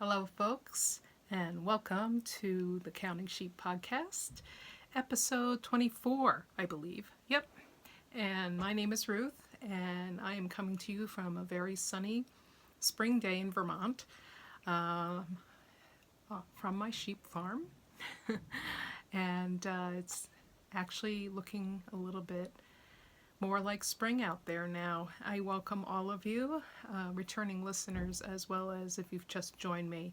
Hello, folks, and welcome to the Counting Sheep Podcast, episode 24, I believe. Yep. And my name is Ruth, and I am coming to you from a very sunny spring day in Vermont, from my sheep farm. And it's actually looking a little bit more like spring out there now. I welcome all of you, returning listeners, as well as if you've just joined me.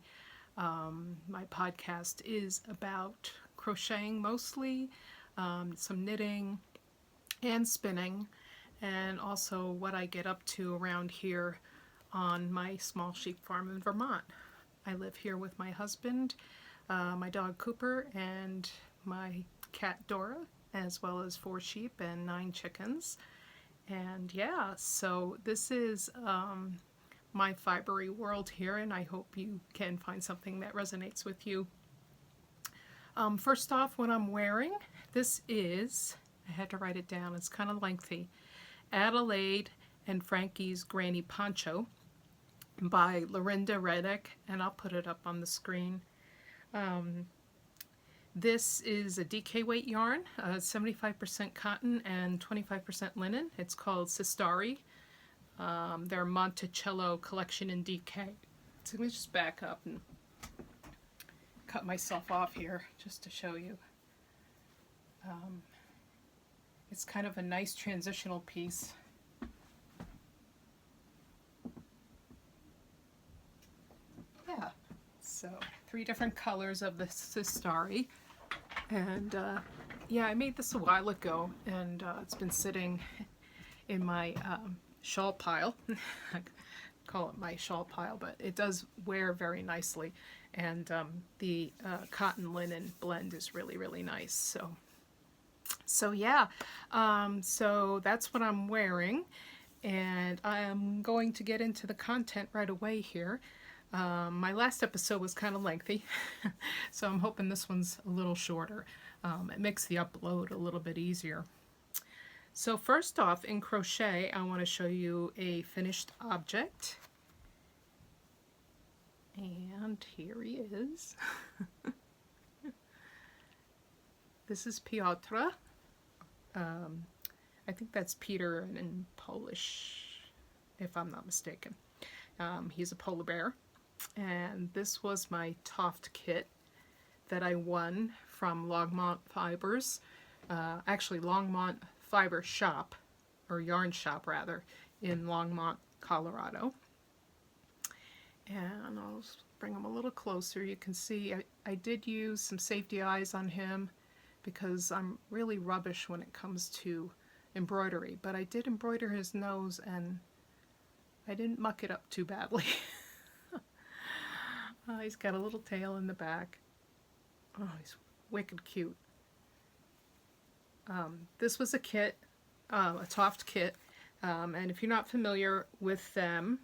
My podcast is about crocheting mostly, some knitting and spinning, and also what I get up to around here on my small sheep farm in Vermont. I live here with my husband, my dog Cooper, and my cat Dora, as well as 4 sheep and 9 chickens. And yeah, so this is my fibery world here, and I hope you can find something that resonates with you. First off, what I'm wearing, this is, I had to write it down, it's kind of lengthy, Adelaide and Frankie's Granny Poncho by Lorinda Reddick, and I'll put it up on the screen. This is a DK weight yarn, 75% cotton and 25% linen. It's called Sistari. Their Monticello collection in DK. So let me just back up and cut myself off here just to show you. It's kind of a nice transitional piece. Yeah, so 3 different colors of the Sistari. And yeah, I made this a while ago, and it's been sitting in my shawl pile. I call it my shawl pile, but it does wear very nicely, and the cotton linen blend is really, really nice. So yeah, so that's what I'm wearing, and I'm going to get into the content right away here. My last episode was kind of lengthy, so I'm hoping this one's a little shorter. It makes the upload a little bit easier. So first off, in crochet, I want to show you a finished object. And here he is. This is Piotr. I think that's Peter in Polish, if I'm not mistaken. He's a polar bear. And this was my Toft kit that I won from Longmont Fibers, actually Longmont Fiber Shop, or Yarn Shop rather, in Longmont, Colorado. And I'll bring him a little closer. You can see I did use some safety eyes on him because I'm really rubbish when it comes to embroidery, but I did embroider his nose and I didn't muck it up too badly. He's got a little tail in the back. Oh, he's wicked cute. This was a kit, a Toft kit, and if you're not familiar with them,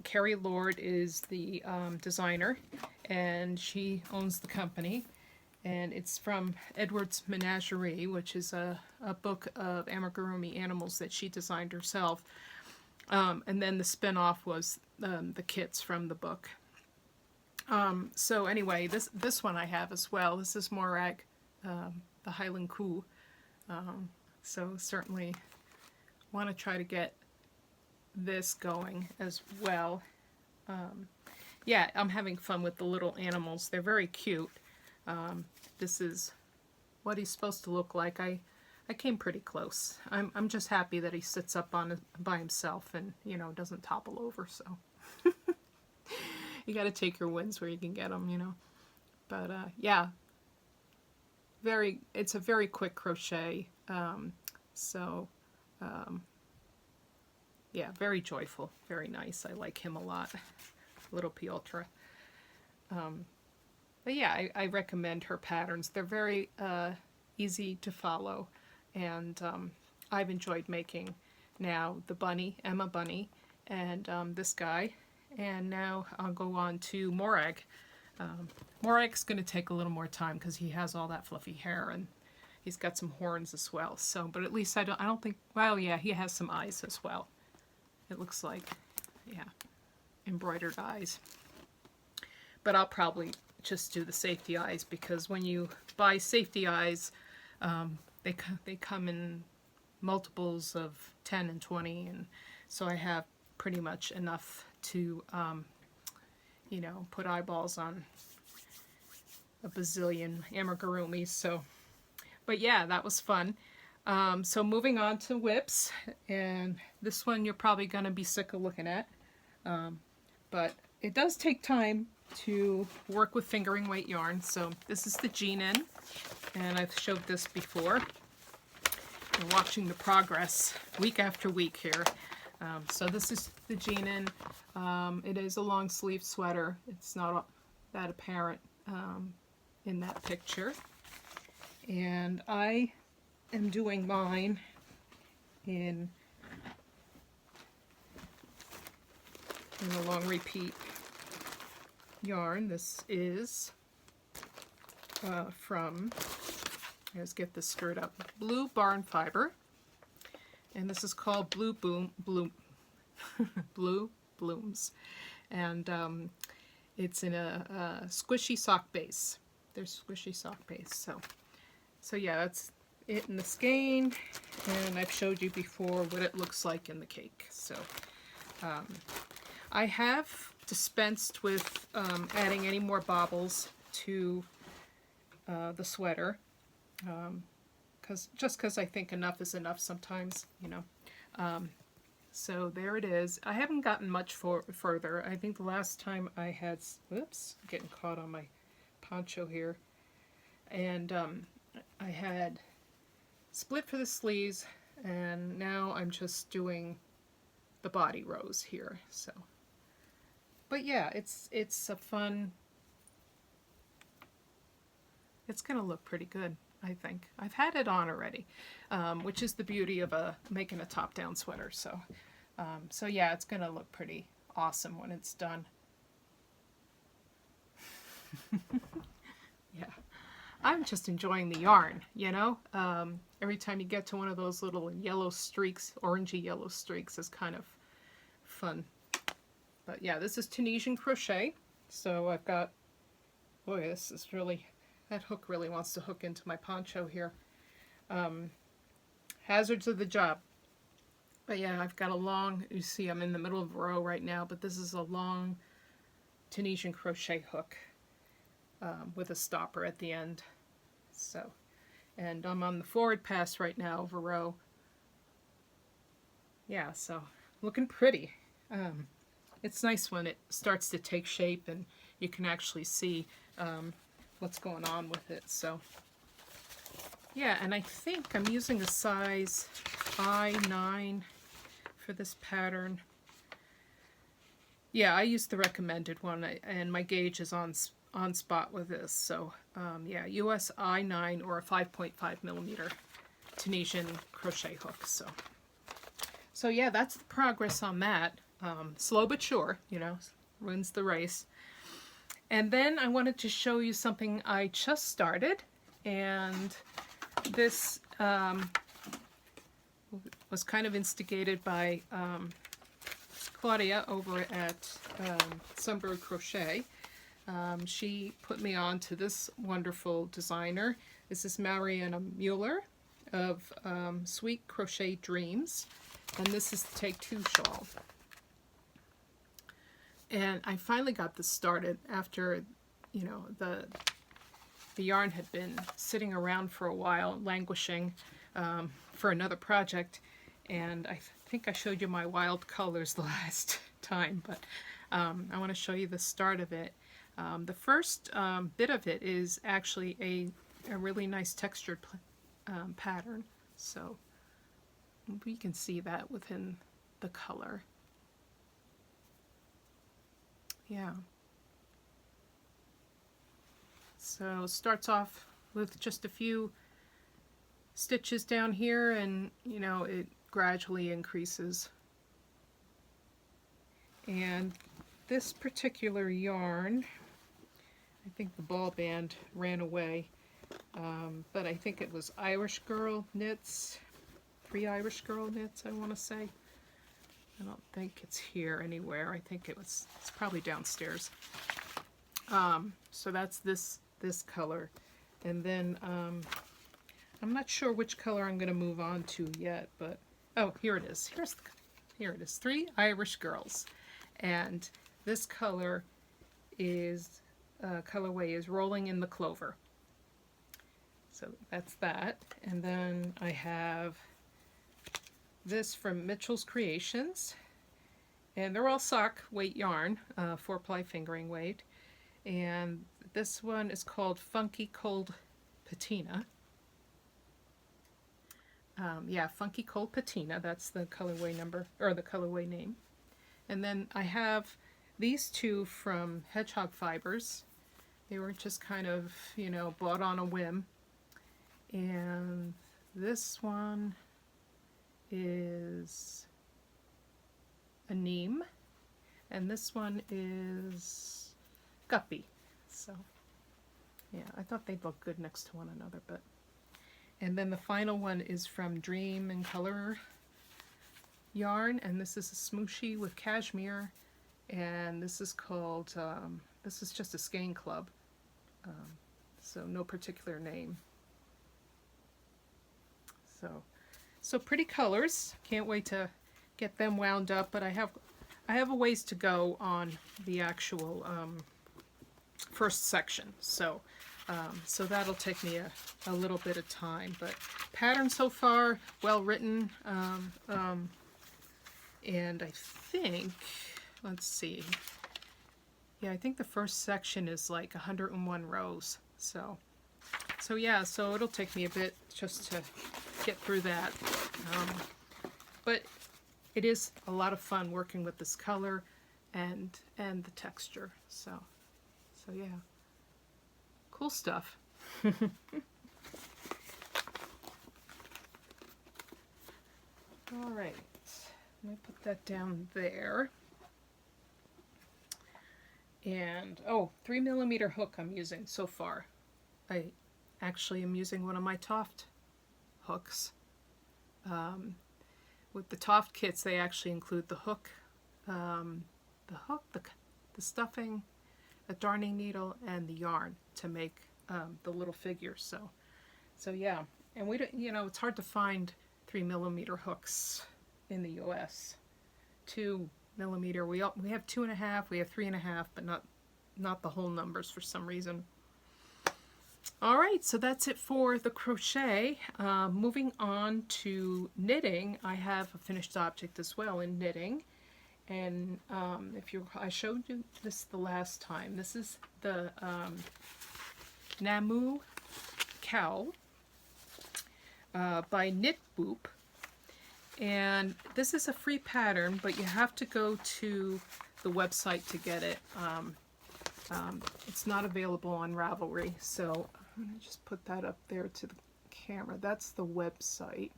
Carrie Lord is the designer, and she owns the company, and it's from Edward's Menagerie, which is a book of amigurumi animals that she designed herself, and then the spin-off was the kits from the book. So anyway, this one I have as well. This is Morag, the Highland Coup. So certainly want to try to get this going as well. Yeah, I'm having fun with the little animals. They're very cute. This is what he's supposed to look like. I came pretty close. I'm just happy that he sits up on by himself and, you know, doesn't topple over, so. You got to take your wins where you can get them, you know. But yeah, it's a very quick crochet. Yeah, very joyful, very nice. I like him a lot, little Piotr. But yeah, I recommend her patterns. They're very easy to follow, and I've enjoyed making now the bunny, Emma Bunny, and this guy. And now I'll go on to Morag. Morag's going to take a little more time because he has all that fluffy hair and he's got some horns as well. So, but at least I don't think, well, yeah, he has some eyes as well. It looks like, yeah, embroidered eyes. but I'll probably just do the safety eyes, because when you buy safety eyes, they come in multiples of 10 and 20, and so I have pretty much enough to you know, put eyeballs on a bazillion amigurumis. So, but yeah, that was fun. So moving on to whips, and this one you're probably gonna be sick of looking at, but it does take time to work with fingering weight yarn. So this is the Ginan, and I've showed this before. You're watching the progress week after week here. So this is the Ginan. It is a long sleeve sweater. It's not that apparent in that picture. And I am doing mine in a long repeat yarn. This is from, let's get this skirt up, Blue Barn Fiber, and this is called Blue Blooms, and it's in a squishy sock base. There's squishy sock base. So yeah, that's it in the skein, and I've showed you before what it looks like in the cake. So I have dispensed with adding any more bobbles to the sweater, because I think enough is enough sometimes, you know. So there it is. I haven't gotten much further. I think the last time I had, whoops, getting caught on my poncho here, and I had split for the sleeves, and now I'm just doing the body rows here. So, but yeah, it's a fun, it's gonna look pretty good, I think. I've had it on already, which is the beauty of making a top-down sweater. So, so yeah, it's gonna look pretty awesome when it's done. Yeah, I'm just enjoying the yarn, you know. Every time you get to one of those little yellow streaks, orangey yellow streaks, is kind of fun. But yeah, this is Tunisian crochet. So I've got, boy, this is really, that hook really wants to hook into my poncho here. Hazards of the job. But yeah, I've got a long, you see I'm in the middle of a row right now, but this is a long Tunisian crochet hook with a stopper at the end. So, and I'm on the forward pass right now of a row. Yeah, so looking pretty. It's nice when it starts to take shape and you can actually see what's going on with it. So yeah, and I think I'm using a size I9 for this pattern. Yeah, I used the recommended one, and my gauge is on spot with this. So yeah, US I9 or a 5.5 millimeter Tunisian crochet hook. So yeah, that's the progress on that. Slow but sure, you know, wins the race. And then I wanted to show you something I just started, and this was kind of instigated by Claudia over at Sunbird Crochet. She put me on to this wonderful designer. This is Mariana Mueller of Sweet Crochet Dreams, and this is the Take Two Shawl. And I finally got this started after, you know, the yarn had been sitting around for a while, languishing for another project. And I think I showed you my wild colors the last time, but I want to show you the start of it. The first bit of it is actually a really nice textured pattern. So we can see that within the color. Yeah. So it starts off with just a few stitches down here, and you know, it gradually increases. And this particular yarn, I think the ball band ran away, but I think it was Irish Girl Knits, Free Irish Girl Knits, I want to say. I don't think it's here anywhere. I think it's probably downstairs. So that's this color. And then I'm not sure which color I'm going to move on to yet, but oh, here it is. Here it is. 3 Irish Girls. And this color is colorway is Rolling in the Clover. So that's that. And then I have this from Mitchell's Creations. And they're all sock weight yarn, 4-ply fingering weight. And this one is called Funky Cold Patina. Yeah, Funky Cold Patina, that's the colorway number, or the colorway name. And then I have these two from Hedgehog Fibers. They were just kind of, you know, bought on a whim. And this one is a neem, and this one is guppy. So yeah, I thought they'd look good next to one another. But and then the final one is from Dream and Color yarn, and this is a smooshie with cashmere, and this is called this is just a skein club, so no particular name. So pretty colors. Can't wait to get them wound up, but I have a ways to go on the actual first section. So that'll take me a little bit of time. But pattern so far, well written, and I think, let's see, yeah, I think the first section is like 101 rows. So yeah, so it'll take me a bit just to get through that. But it is a lot of fun working with this color and the texture. So yeah, cool stuff. All right, let me put that down there. And oh, 3mm hook I'm using so far. I actually am using one of my Toft hooks. With the Toft kits, they actually include the hook, the stuffing, a darning needle, and the yarn to make the little figures. So yeah, and we don't, you know, it's hard to find 3mm hooks in the U.S. 2mm. We have 2.5, we have 3.5, but not the whole numbers for some reason. All right, so that's it for the crochet. Moving on to knitting, I have a finished object as well in knitting. And I showed you this the last time. This is the Namu cowl by Knit Boop. And this is a free pattern, but you have to go to the website to get it. It's not available on Ravelry, so I'm going to just put that up there to the camera. That's the website.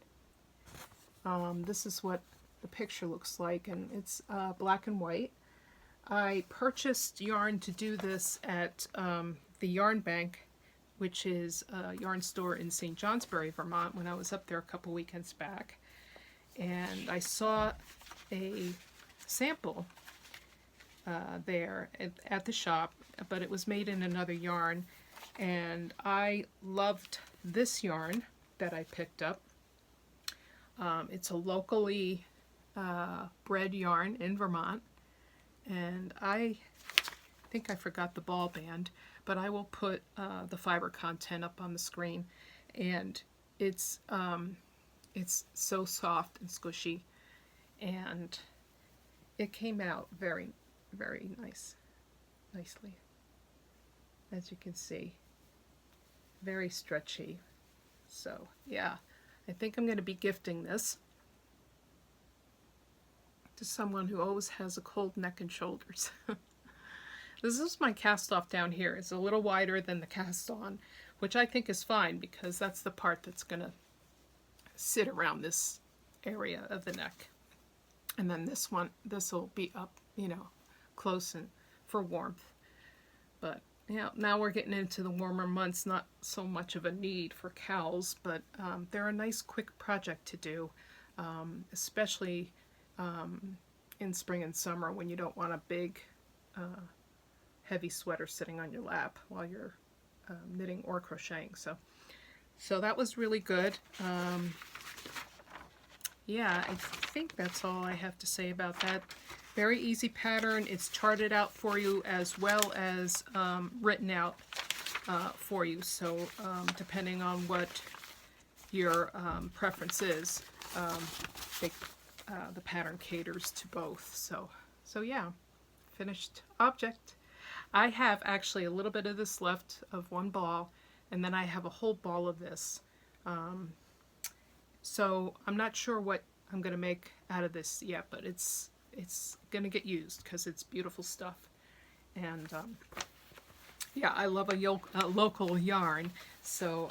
This is what the picture looks like, and it's black and white. I purchased yarn to do this at the Yarn Bank, which is a yarn store in St. Johnsbury, Vermont, when I was up there a couple weekends back. And I saw a sample there at the shop, but it was made in another yarn, and I loved this yarn that I picked up. It's a locally bred yarn in Vermont, and I think I forgot the ball band, but I will put the fiber content up on the screen. And it's so soft and squishy, and it came out very, very nicely, as you can see. Very stretchy. So yeah, I think I'm going to be gifting this to someone who always has a cold neck and shoulders. This is my cast off down here. It's a little wider than the cast on, which I think is fine because that's the part that's going to sit around this area of the neck. And then this will be up, you know, close and for warmth. But yeah, now we're getting into the warmer months, not so much of a need for cowls, but they're a nice quick project to do, especially in spring and summer when you don't want a big heavy sweater sitting on your lap while you're knitting or crocheting. So that was really good. Yeah, I think that's all I have to say about that. Very easy pattern. It's charted out for you as well as written out for you. So depending on what your preference is, the pattern caters to both. So yeah, finished object. I have actually a little bit of this left of one ball, and then I have a whole ball of this. So I'm not sure what I'm going to make out of this yet, but it's going to get used because it's beautiful stuff. And yeah, I love a local yarn, so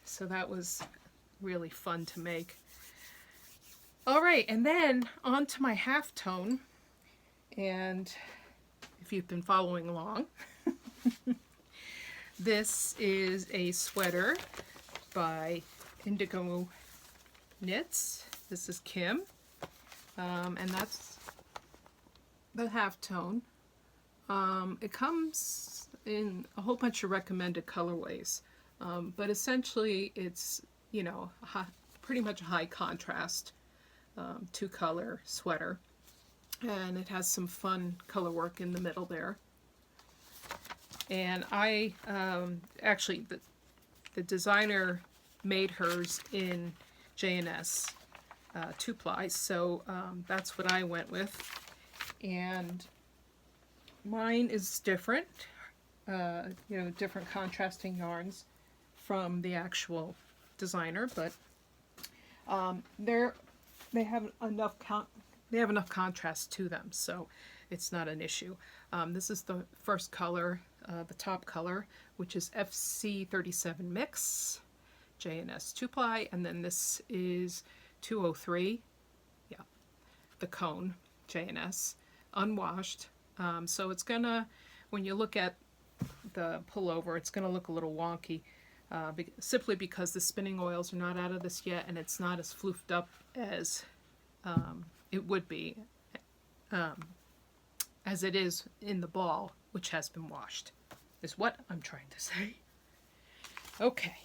so that was really fun to make. All right, and then on to my halftone. And if you've been following along, this is a sweater by Indigo Knits. This is Kim, and that's the halftone. It comes in a whole bunch of recommended colorways, but essentially it's, you know, pretty much a high contrast two-color sweater, and it has some fun color work in the middle there. And I actually, the designer made hers in J&S 2-ply, so that's what I went with. And mine is different, you know, different contrasting yarns from the actual designer, but they have enough contrast to them, so it's not an issue. This is the first color, the top color, which is FC37 Mix, J&S 2-ply, and then this is 203, yeah, the cone, J&S, unwashed. So it's gonna, when you look at the pullover, it's gonna look a little wonky, simply because the spinning oils are not out of this yet, and it's not as floofed up as it would be, as it is in the ball, which has been washed, is what I'm trying to say. Okay,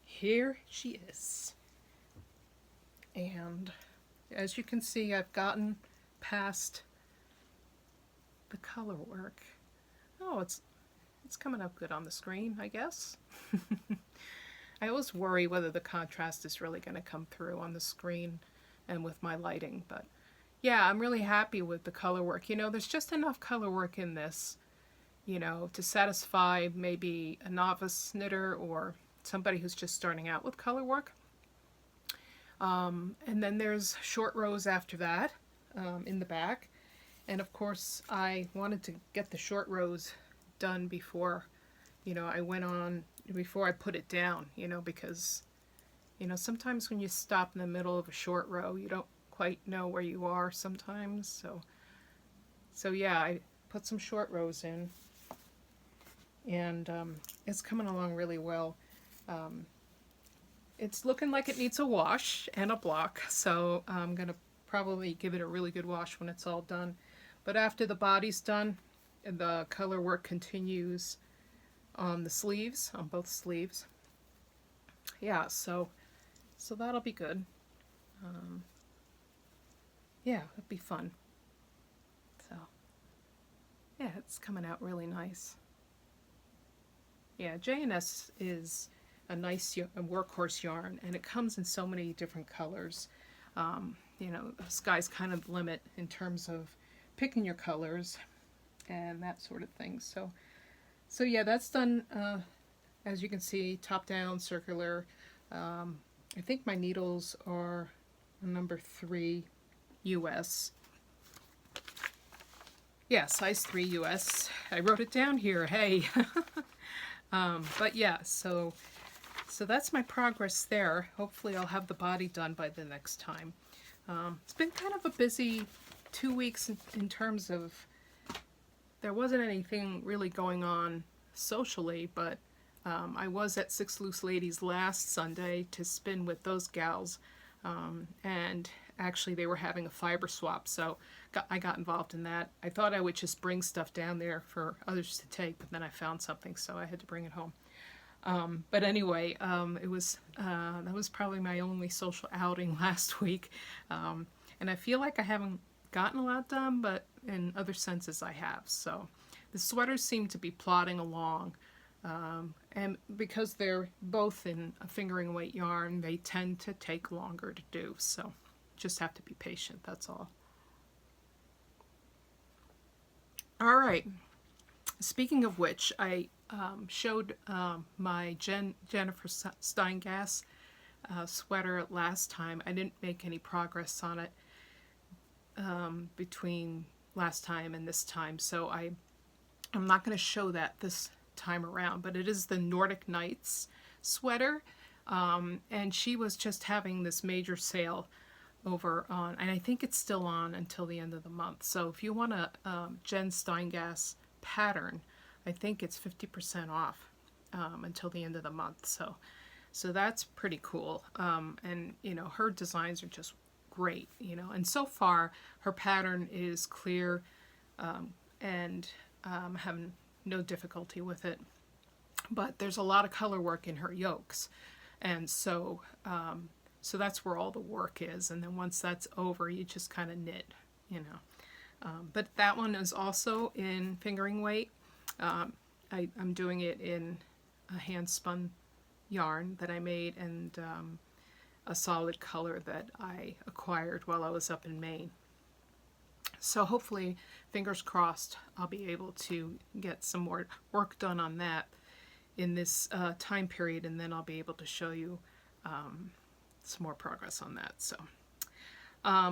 here she is. And as you can see, I've gotten past the color work. Oh, it's coming up good on the screen, I guess. I always worry whether the contrast is really going to come through on the screen and with my lighting, but yeah, I'm really happy with the color work. You know, there's just enough color work in this, you know, to satisfy maybe a novice knitter or somebody who's just starting out with color work. And then there's short rows after that in the back. And of course, I wanted to get the short rows done before, you know, before I put it down, you know, because, you know, sometimes when you stop in the middle of a short row, you don't quite know where you are sometimes. So yeah, I put some short rows in, and it's coming along really well. It's looking like it needs a wash and a block, so I'm going to probably give it a really good wash when it's all done. But after the body's done, the color work continues on the sleeves, on both sleeves. Yeah, so that'll be good. Yeah, it'll be fun. So, yeah, it's coming out really nice. Yeah, J&S is a nice workhorse yarn, and it comes in so many different colors. You know, the sky's kind of the limit in terms of picking your colors and that sort of thing. So yeah, that's done, as you can see, top down, circular. I think my needles are number 3 US. Yeah, size 3 US. I wrote it down here, hey. But yeah, so that's my progress there. Hopefully I'll have the body done by the next time. It's been kind of a busy 2 weeks in terms of, there wasn't anything really going on socially, but I was at Six Loose Ladies last Sunday to spin with those gals, and actually they were having a fiber swap, so I got involved in that. I thought I would just bring stuff down there for others to take, but then I found something, so I had to bring it home. But anyway, it was that was probably my only social outing last week, and I feel like I haven't gotten a lot done, but in other senses I have. So the sweaters seem to be plodding along, and because they're both in a fingering weight yarn, they tend to take longer to do. So just have to be patient. That's all. All right. Speaking of which, I showed my Jennifer Steingass sweater last time. I didn't make any progress on it between last time and this time, so I'm not going to show that this time around, but it is the Nordic Nights sweater, and she was just having this major sale over on, and I think it's still on until the end of the month. So if you want a Jen Steingass pattern, I think it's 50% off until the end of the month. So that's pretty cool. And you know, her designs are just great. You know, and so far her pattern is clear, and having no difficulty with it. But there's a lot of color work in her yokes, and so that's where all the work is. And then once that's over, you just kind of knit, you know. But that one is also in fingering weight. I'm doing it in a hand spun yarn that I made, and a solid color that I acquired while I was up in Maine. So hopefully, fingers crossed, I'll be able to get some more work done on that in this time period, and then I'll be able to show you some more progress on that. So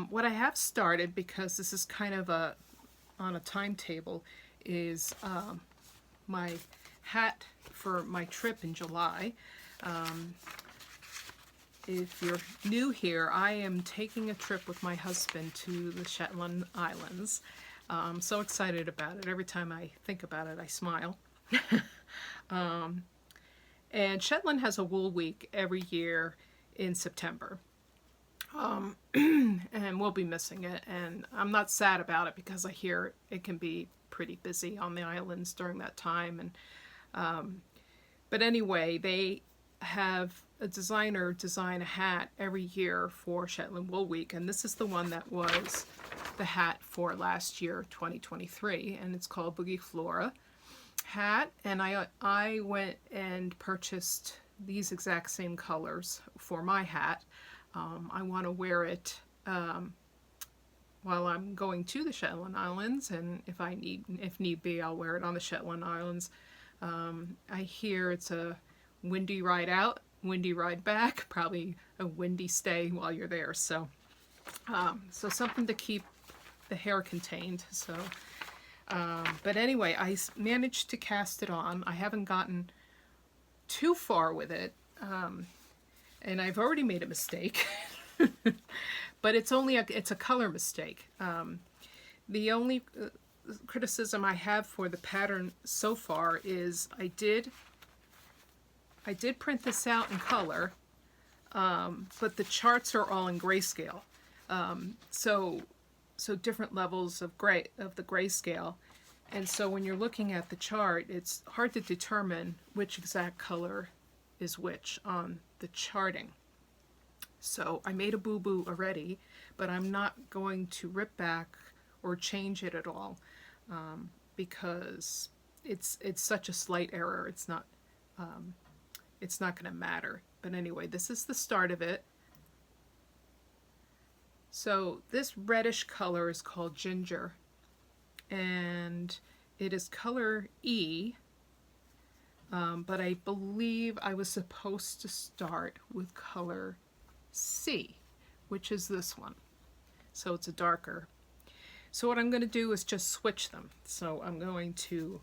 what I have started, because this is kind of on a timetable, is my hat for my trip in July. If you're new here, I am taking a trip with my husband to the Shetland Islands. I'm so excited about it. Every time I think about it, I smile. And Shetland has a wool week every year in September. And we'll be missing it. And I'm not sad about it, because I hear it can be pretty busy on the islands during that time. And but anyway, they have a designer design a hat every year for Shetland Wool Week, and this is the one that was the hat for last year, 2023, and it's called Buggiflooer hat. And I went and purchased these exact same colors for my hat. I want to wear it while I'm going to the Shetland Islands, and if need be, I'll wear it on the Shetland Islands. I hear it's a windy ride out, windy ride back, probably a windy stay while you're there. So, so something to keep the hair contained. So, but anyway, I managed to cast it on. I haven't gotten too far with it, and I've already made a mistake. But it's a color mistake. The only criticism I have for the pattern so far is I did print this out in color, but the charts are all in grayscale. So different levels of the grayscale, and so when you're looking at the chart, it's hard to determine which exact color is which on the charting. So I made a boo-boo already, but I'm not going to rip back or change it at all, because it's such a slight error. It's not going to matter. But anyway, this is the start of it. So this reddish color is called ginger, and it is color E, but I believe I was supposed to start with color C, which is this one. So it's a darker. So what I'm going to do is just switch them. So I'm going to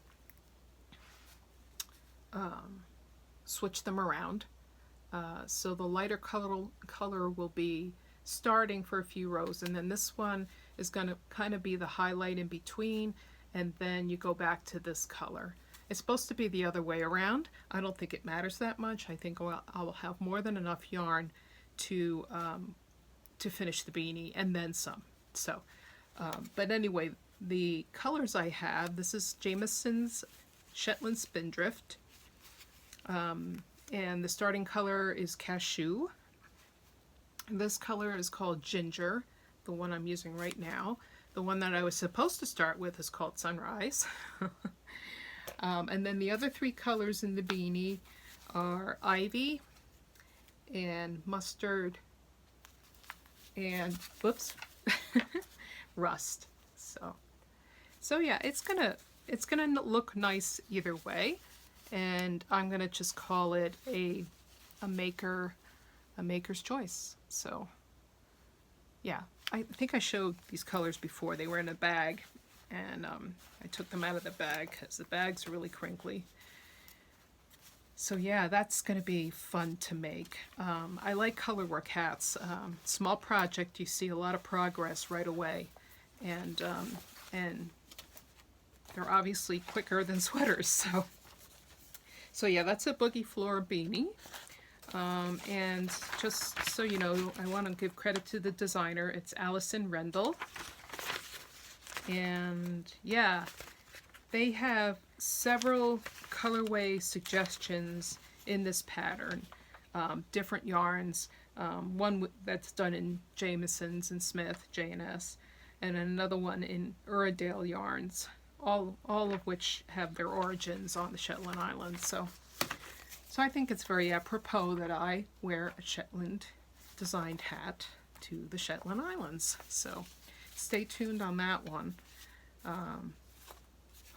switch them around. So the lighter color will be starting for a few rows, and then this one is going to kind of be the highlight in between, and then you go back to this color. It's supposed to be the other way around. I don't think it matters that much. I think I'll have more than enough yarn to to finish the beanie and then some. So, but anyway, the colors I have, this is Jamieson's Shetland Spindrift, and the starting color is Cashew. This color is called Ginger, the one I'm using right now. The one that I was supposed to start with is called Sunrise. And then the other three colors in the beanie are Ivy and Mustard and, whoops, Rust. So yeah, it's gonna look nice either way, and I'm gonna just call it a maker's choice. So yeah, I think I showed these colors before. They were in a bag, and I took them out of the bag because the bag's really crinkly. So yeah, that's going to be fun to make. I like colorwork hats. Small project, you see a lot of progress right away, and they're obviously quicker than sweaters. So yeah, that's a Buggiflooer Beanie. And just so you know, I want to give credit to the designer. It's Allison Rendell. And yeah, they have several colorway suggestions in this pattern. Different yarns. One that's done in Jamieson's and Smith, J&S, and another one in Uredale yarns. All of which have their origins on the Shetland Islands. So I think it's very apropos that I wear a Shetland designed hat to the Shetland Islands. So stay tuned on that one.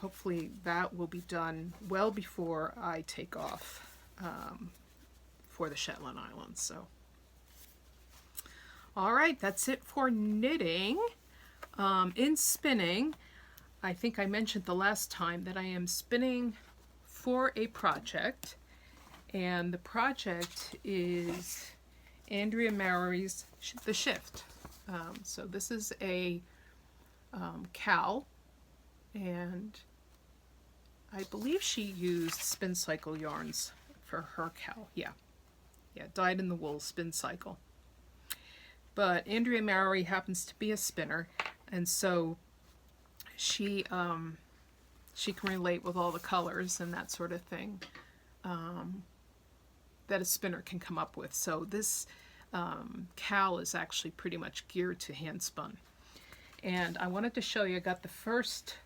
Hopefully that will be done well before I take off for the Shetland Islands. So, all right, that's it for knitting. In spinning, I think I mentioned the last time that I am spinning for a project. And the project is Andrea Mowry's The Shift. So this is a cowl, and I believe she used Spin Cycle yarns for her cowl. Yeah, dyed in the wool Spin Cycle. But Andrea Mowry happens to be a spinner, and so she can relate with all the colors and that sort of thing. That a spinner can come up with. So this cowl is actually pretty much geared to hand spun. And I wanted to show you, I got the first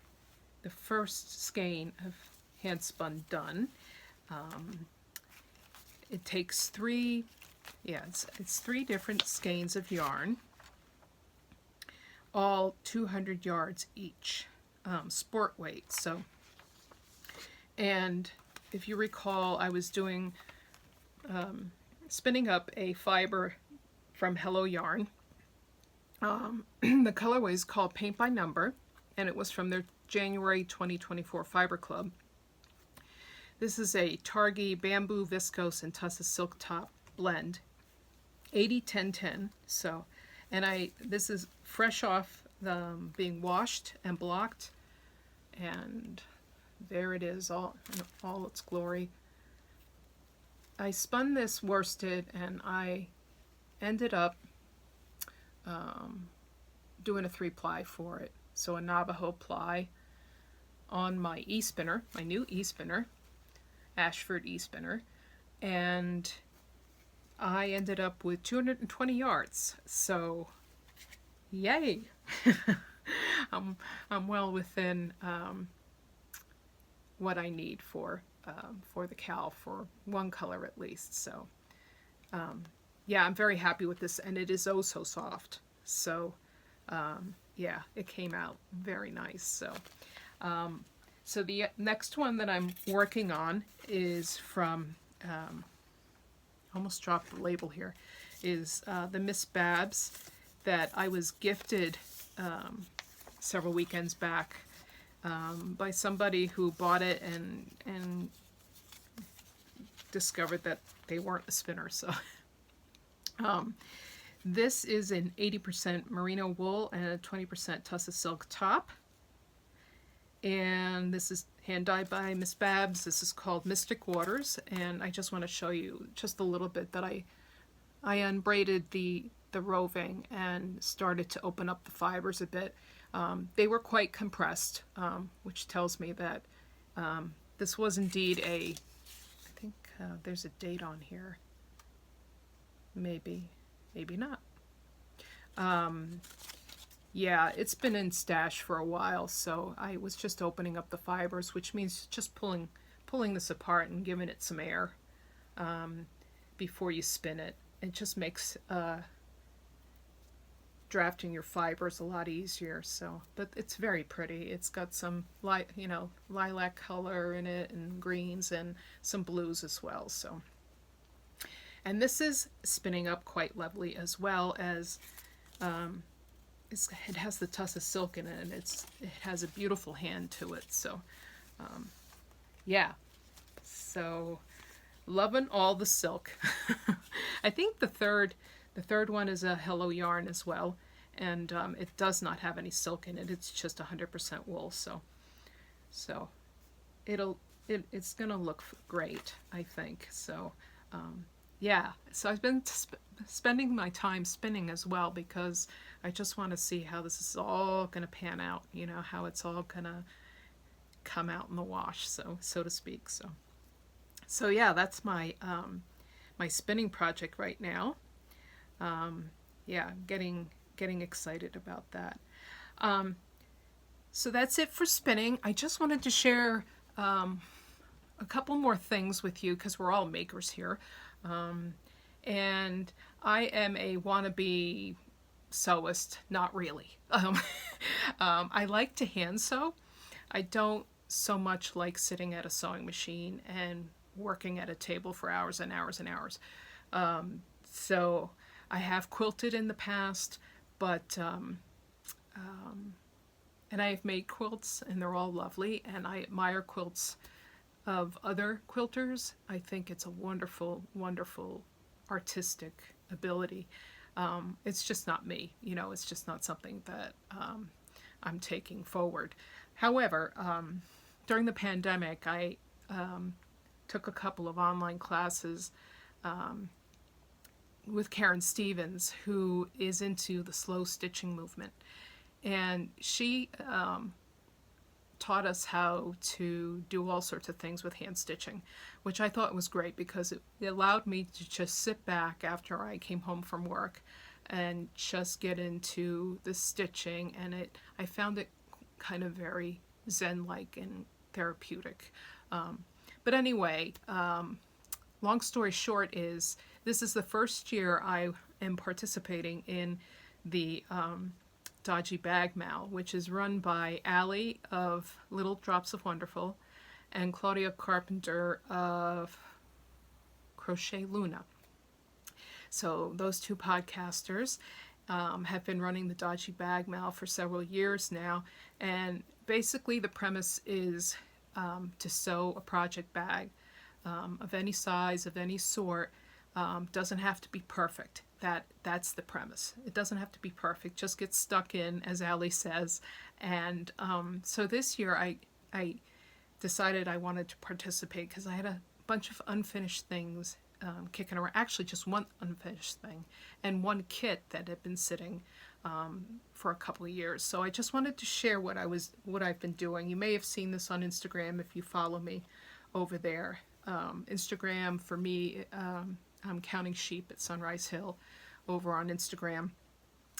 skein of hand spun done. It takes it's three different skeins of yarn, all 200 yards each, sport weight. So, and if you recall, I was doing spinning up a fiber from Hello Yarn. The colorway is called Paint by Number, and it was from their January 2024 Fiber Club. This is a Targhee Bamboo Viscose and Tussa Silk Top blend, 80-10-10. So, and this is fresh off being washed and blocked, and there it is, all in all its glory. I spun this worsted, and I ended up doing a 3-ply for it. So a Navajo ply on my e-spinner, my new e-spinner, Ashford e-spinner, and I ended up with 220 yards. So yay! I'm well within what I need for the cowl, for one color at least. So yeah, I'm very happy with this, and it is oh so soft. So yeah, it came out very nice. So so the next one that I'm working on is from almost dropped the label here, is the Miss Babs that I was gifted several weekends back by somebody who bought it and discovered that they weren't a spinner. So this is an 80% merino wool and a 20% Tussa silk top, and this is hand dyed by Miss Babs. This is called Mystic Waters, and I just want to show you just a little bit that I unbraided the the roving and started to open up the fibers a bit. They were quite compressed, which tells me that this was indeed I think there's a date on here. Maybe not. Yeah, it's been in stash for a while, so I was just opening up the fibers, which means just pulling this apart and giving it some air before you spin it. It just makes drafting your fibers a lot easier. So, but it's very pretty. It's got some lilac color in it, and greens, and some blues as well. So, and this is spinning up quite lovely, as well as it has the tuss of silk in it, and it has a beautiful hand to it. So yeah, so loving all the silk. I think the third one is a Hello Yarn as well, and it does not have any silk in it. It's just 100% wool. So it's gonna look great, I think. So yeah, so I've been spending my time spinning as well, because I just want to see how this is all going to pan out, how it's all going to come out in the wash, so to speak. So yeah, that's my my spinning project right now. Yeah, getting excited about that. So that's it for spinning. I just wanted to share a couple more things with you, because we're all makers here. And I am a wannabe sewist, not really. I like to hand sew. I don't so much like sitting at a sewing machine and working at a table for hours and hours and hours. So I have quilted in the past, but and I have made quilts, and they're all lovely, and I admire quilts of other quilters. I think it's a wonderful, wonderful artistic ability. It's just not me, it's just not something that I'm taking forward. However, during the pandemic, I took a couple of online classes with Karen Stevens, who is into the slow stitching movement. And she taught us how to do all sorts of things with hand stitching, which I thought was great, because it allowed me to just sit back after I came home from work and just get into the stitching, and I found it kind of very zen-like and therapeutic. But anyway, long story short is, this is the first year I am participating in the Dodgy Bag Mal, which is run by Allie of Little Drops of Wonderful and Claudia Carpenter of Crochet Luna. So those two podcasters have been running the Dodgy Bag Mal for several years now, and basically the premise is to sew a project bag of any size, of any sort. Doesn't have to be perfect. That's the premise. It doesn't have to be perfect. Just get stuck in, as Allie says. And so this year I decided I wanted to participate, because I had a bunch of unfinished things kicking around. Actually, just one unfinished thing and one kit that had been sitting for a couple of years. So I just wanted to share what I've been doing. You may have seen this on Instagram if you follow me over there. Instagram for me. I'm Counting Sheep at Sunrise Hill over on Instagram,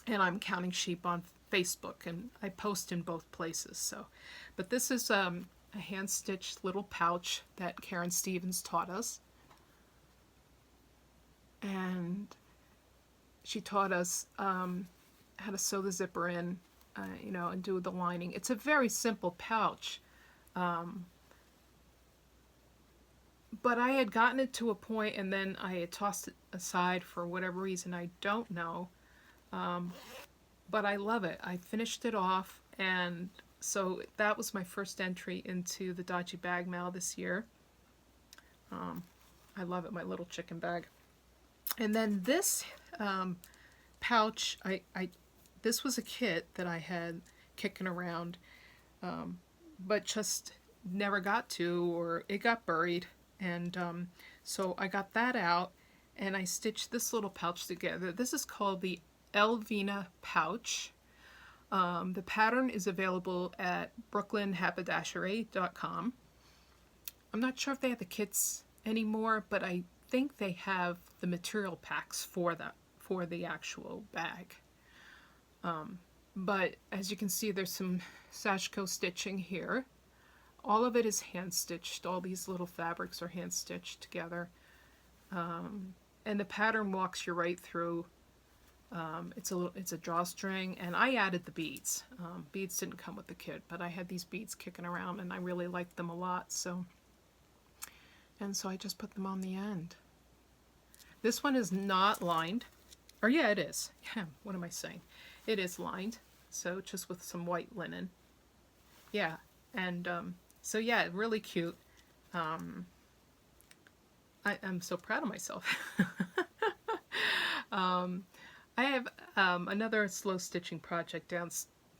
and I'm Counting Sheep on Facebook, and I post in both places. So, but this is a hand-stitched little pouch that Karen Stevens taught us, and she taught us how to sew the zipper in, and do the lining. It's a very simple pouch. But I had gotten it to a point, and then I had tossed it aside for whatever reason, I don't know. But I love it. I finished it off, and so that was my first entry into the Dodgy Bag Mal this year. I love it, my little chicken bag. And then this pouch, this was a kit that I had kicking around, but just never got to, or it got buried. And so I got that out, and I stitched this little pouch together. This is called the Elvina pouch. The pattern is available at brooklynhaberdashery.com. I'm not sure if they have the kits anymore, but I think they have the material packs for the actual bag. But as you can see, there's some Sashiko stitching here. All of it is hand stitched. All these little fabrics are hand stitched together. And the pattern walks you right through. It's a drawstring, and I added the beads. Beads didn't come with the kit, but I had these beads kicking around, and I really liked them a lot. So I just put them on the end. This one is not lined, or yeah, it is. Yeah, what am I saying? It is lined, so just with some white linen. Yeah, and so yeah, really cute. I'm so proud of myself. I have another slow stitching project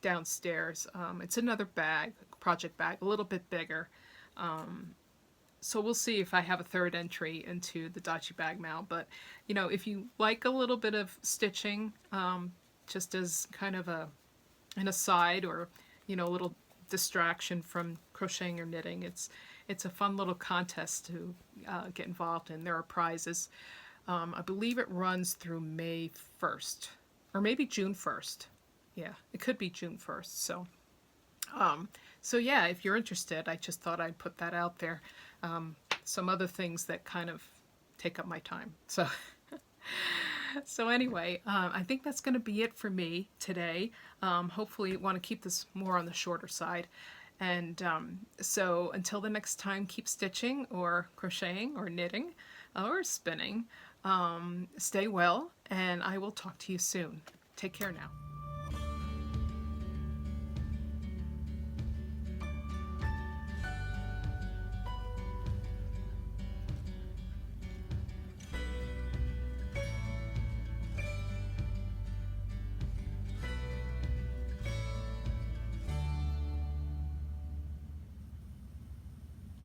downstairs. It's another bag, project bag, a little bit bigger. So we'll see if I have a third entry into the Dachi bag now. But, you know, if you like a little bit of stitching, just as kind of an aside, or, you know, a little distraction from crocheting or knitting, it's a fun little contest to get involved in. There are prizes. I believe it runs through May 1st, or maybe June 1st. Yeah, it could be June 1st. So yeah, if you're interested, I just thought I'd put that out there. Some other things that kind of take up my time. So anyway, I think that's going to be it for me today. Hopefully you want to keep this more on the shorter side. And so until the next time, keep stitching or crocheting or knitting or spinning. Stay well, and I will talk to you soon. Take care now.